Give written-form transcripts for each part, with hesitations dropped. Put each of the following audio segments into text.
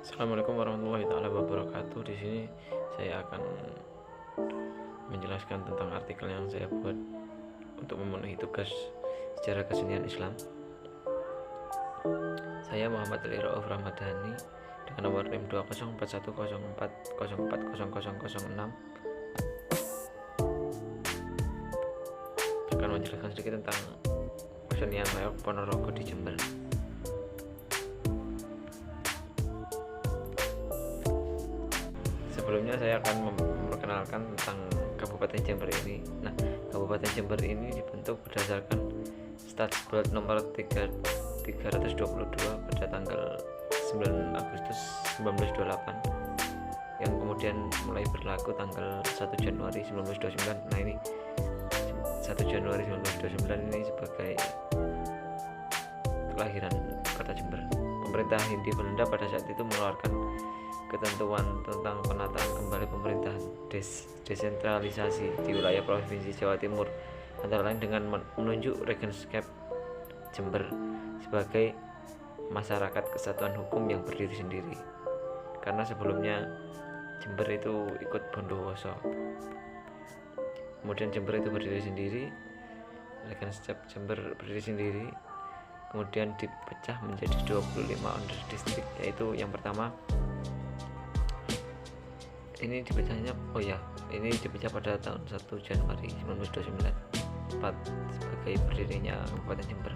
Assalamualaikum warahmatullahi taala wabarakatuh. Di sini saya akan menjelaskan tentang artikel yang saya buat untuk memenuhi tugas sejarah kesenian Islam. Saya Muhammad Ali Rauf Ramadhani dengan nomor NIM 204104040006 akan menjelaskan sedikit tentang kesenian reog Ponorogo di Jember. Sebelumnya saya akan memperkenalkan tentang Kabupaten Jember ini. Nah, Kabupaten Jember ini dibentuk berdasarkan Stadsbuat nomor 322 pada tanggal 9 Agustus 1928 yang kemudian mulai berlaku tanggal 1 Januari 1929. Nah, ini 1 Januari 1929 ini sebagai kelahiran kota Jember. Pemerintah Hindia Belanda pada saat itu mengeluarkan ketentuan tentang penataan kembali pemerintahan desentralisasi di wilayah Provinsi Jawa Timur, antara lain dengan menunjuk Regenskap Jember sebagai masyarakat kesatuan hukum yang berdiri sendiri, karena sebelumnya Jember itu ikut Bondowoso. Kemudian Jember itu berdiri sendiri, Regenskap Jember berdiri sendiri, kemudian dipecah menjadi 25 under distrik, yaitu yang pertama ini dipecahnya ini dipecah pada tahun 1 Januari 1929 tepat sebagai berdirinya Kabupaten Jember.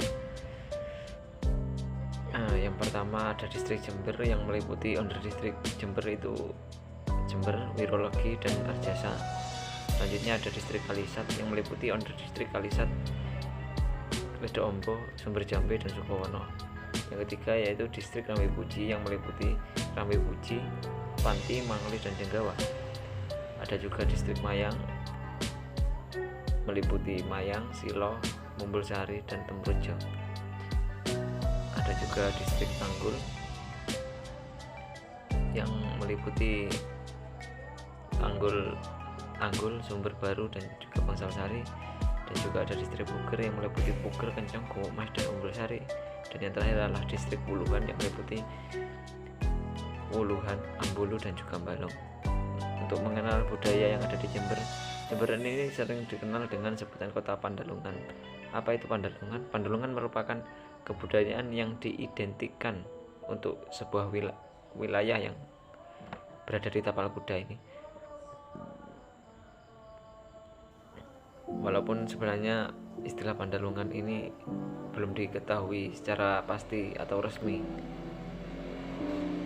Yang pertama ada distrik Jember yang meliputi under distrik Jember itu Jember, Wirologi, dan Arjasa. Selanjutnya ada distrik Kalisat yang meliputi under distrik Kalisat, Ledo Ombo, Sumber Jambe, dan Sukowono. Yang ketiga yaitu distrik Rambi Puji yang meliputi Rambi Puji, Panti, Mangli, dan Jenggawa. Ada juga distrik Mayang meliputi Mayang, Silo, Mumbulsari, dan Temrujo. Ada juga distrik Tanggul yang meliputi Tanggul, Sumber Baru, dan juga Bangsalsari. Dan juga ada distrik Puger yang meliputi Puger, Kencang, Gomas, dan Umbulsari. Dan yang terakhir adalah distrik Wuluhan yang meliputi Wuluhan, Ambulu, dan juga Balong. Untuk mengenal budaya yang ada di Jember, Jember ini sering dikenal dengan sebutan kota Pandalungan. Apa itu Pandalungan? Pandalungan merupakan kebudayaan yang diidentikan untuk sebuah wilayah yang berada di tapal kuda ini. Walaupun sebenarnya istilah Pandalungan ini belum diketahui secara pasti atau resmi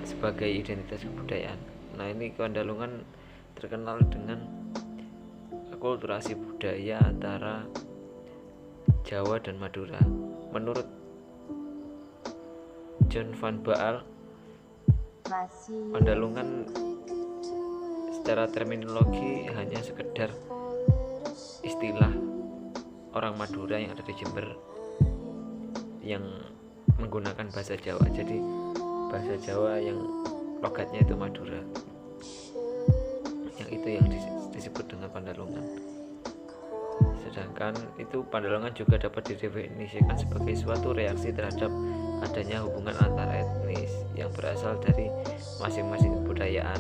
sebagai identitas kebudayaan. Nah, ini Pandalungan terkenal dengan akulturasi budaya antara Jawa dan Madura. Menurut John Van Baal, Pandalungan secara terminologi hanya sekedar istilah orang Madura yang ada di Jember yang menggunakan bahasa Jawa. Jadi bahasa Jawa yang logatnya itu Madura, yang itu yang disebut dengan Pandalungan. Sedangkan itu Pandalungan juga dapat didefinisikan sebagai suatu reaksi terhadap adanya hubungan antar etnis yang berasal dari masing-masing kebudayaan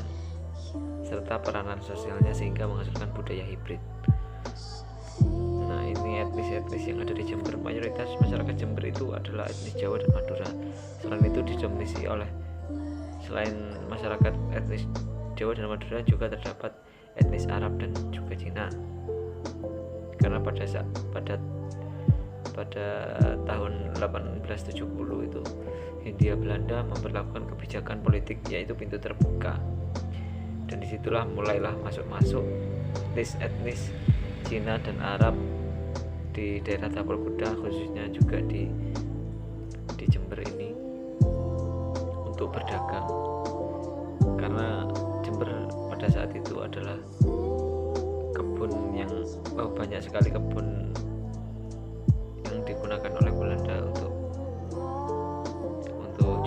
serta peranan sosialnya sehingga menghasilkan budaya hibrid. Nah, ini etnis-etnis yang ada di Jember. Mayoritas masyarakat Jember itu adalah etnis Jawa dan Madura. Selain itu didominasi oleh selain masyarakat etnis Jawa dan Madura juga terdapat etnis Arab dan juga Cina. Karena pada tahun 1870 itu Hindia Belanda memperlakukan kebijakan politik yaitu pintu terbuka. Dan disitulah mulailah masuk etnis Cina dan Arab di daerah tapal kuda, khususnya juga di Jember ini, untuk berdagang. Karena Jember pada saat itu adalah kebun yang banyak sekali kebun yang digunakan oleh Belanda untuk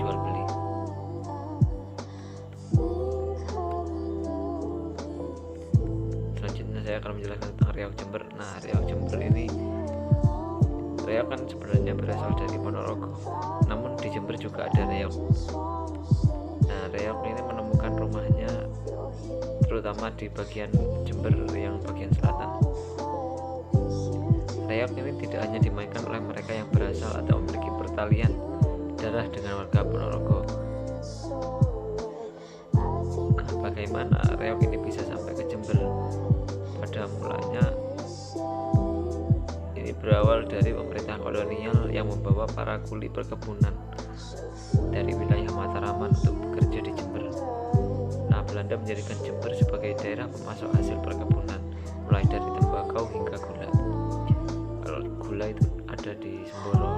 jual beli. Selanjutnya saya akan menjelaskan tentang reog Jember. Nah, reog Jember ini, reog kan sebenarnya berasal dari Ponorogo, namun di Jember juga ada reog. Nah, reog ini terutama di bagian Jember yang bagian selatan. Reog ini tidak hanya dimainkan oleh mereka yang berasal atau memiliki pertalian darah dengan warga Ponorogo. Nah, bagaimana reog ini bisa sampai ke Jember? Pada mulanya ini berawal dari pemerintah kolonial yang membawa para kuli perkebunan dari wilayah Mataraman untuk bekerja di Jember. Nah, Belanda menjadikan Jember sebagai daerah pemasok hasil perkebunan, mulai dari tembakau hingga gula. Kalau gula itu ada di Semboro,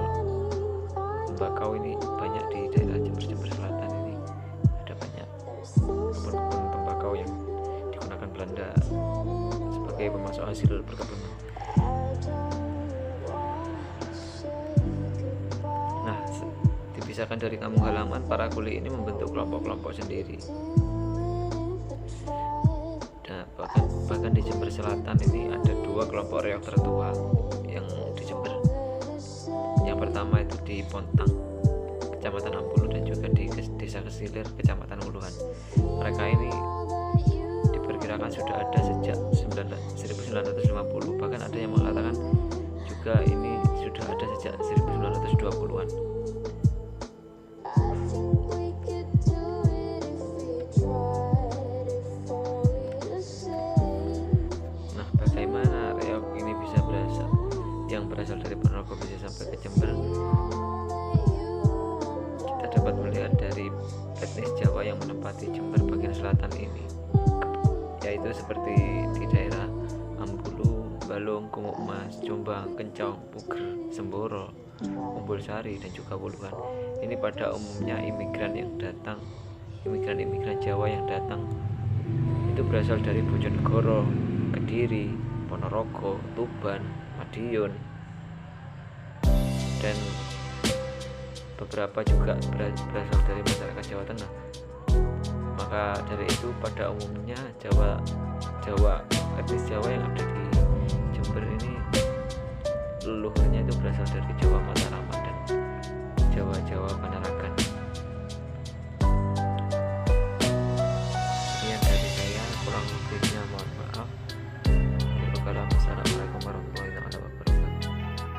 tembakau ini banyak di daerah Jember Selatan ini, ada banyak kebun-kebun tembakau yang digunakan Belanda sebagai pemasok hasil perkebunan. Nah, dipisahkan dari kampung halaman, para kuli ini membentuk kelompok-kelompok sendiri. Nah, bahkan di Jember Selatan ini ada 2 kelompok reog tertua yang di Jember. Yang pertama itu di Pontang, Kecamatan Ampulu, dan juga di Desa Kesilir, Kecamatan Uluhan. Mereka ini diperkirakan sudah ada sejak 1950, bahkan ada yang mengatakan juga ini sudah ada sejak 1920-an. Nah, bagaimana reog ini bisa berasal dari Ponorogo bisa sampai ke Jember? Kita dapat melihat dari etnis Jawa yang menempati Jember bagian selatan ini, yaitu seperti di daerah Ampulu, Balung, Kumuk Mas, Jombang, Kencong, Puger, Semboro, Umbul Sari, dan juga Wuluhan. Ini pada umumnya imigran Jawa yang datang itu berasal dari Bojonegoro, Kediri, Ponorogo, Tuban, Madiun, dan beberapa juga berasal dari masyarakat Jawa Tengah. Maka dari itu pada umumnya etnis Jawa yang ada di Jember ini leluhurnya itu berasal dari Jawa Mataram.